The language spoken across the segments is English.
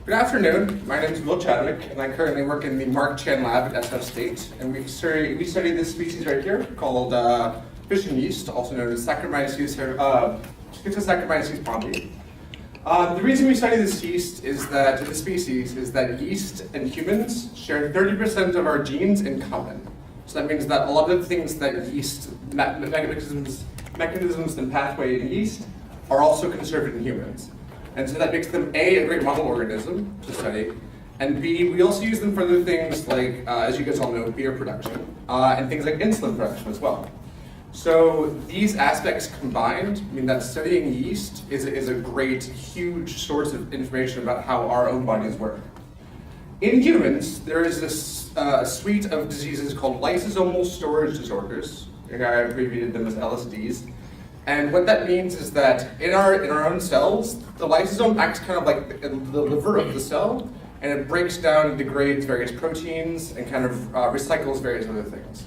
Good afternoon. My name is Will Chadwick, and I currently work in the Mark Chan lab at SF State. And we study this species right here called fishing yeast, also known as Saccharomyces ponti. The reason we study this yeast is that the species is that yeast and humans share 30% of our genes in common. So that means that a lot of the things that yeast mechanisms and pathway in yeast are also conserved in humans. And so that makes them A, a great model organism to study, and B, we also use them for other things like, as you guys all know, beer production, and things like insulin production as well. So these aspects combined mean that studying yeast is a great, huge source of information about how our own bodies work. In humans, there is this suite of diseases called lysosomal storage disorders. I abbreviated them as LSDs. And what that means is that in our own cells, the lysosome acts kind of like the liver of the cell, and it breaks down and degrades various proteins and kind of recycles various other things.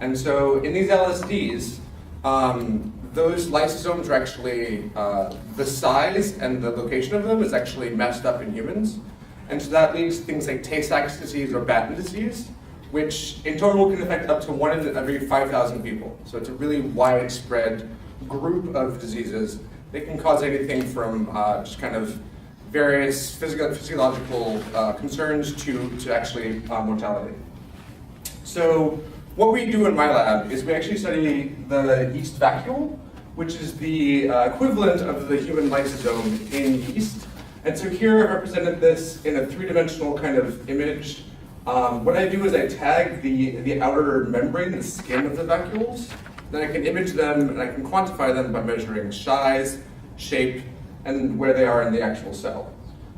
And so in these LSDs, those lysosomes are actually, the size and the location of them is actually messed up in humans. And so that leads to things like Tay-Sachs disease or Batten disease, which in total can affect up to 1 in every 5,000 people. So it's a really widespread group of diseases. They can cause anything from just kind of various physiological concerns to actually mortality. So what we do in my lab is we actually study the yeast vacuole, which is the equivalent of the human lysosome in yeast. And so here I've represented this in a three-dimensional kind of image. What I do is I tag the outer membrane, the skin of the vacuoles. Then I can image them and I can quantify them by measuring size, shape, and where they are in the actual cell.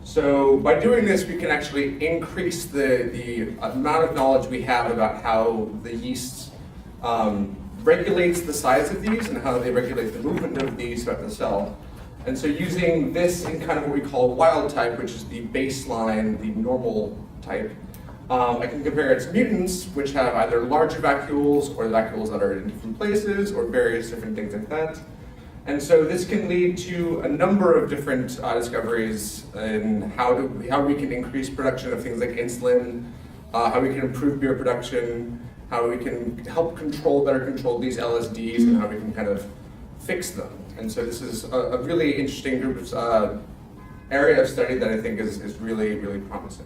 So by doing this, we can actually increase the amount of knowledge we have about how the yeast regulates the size of these and how they regulate the movement of these throughout the cell. And so using this in kind of what we call wild type, which is the baseline, the normal type, I can compare it to mutants, which have either larger vacuoles or vacuoles that are in different places or various different things like that. And so this can lead to a number of different discoveries in how we can increase production of things like insulin, how we can improve beer production, how we can help better control these LSDs, and how we can kind of fix them. And so this is a really interesting group of area of study that I think is really, really promising.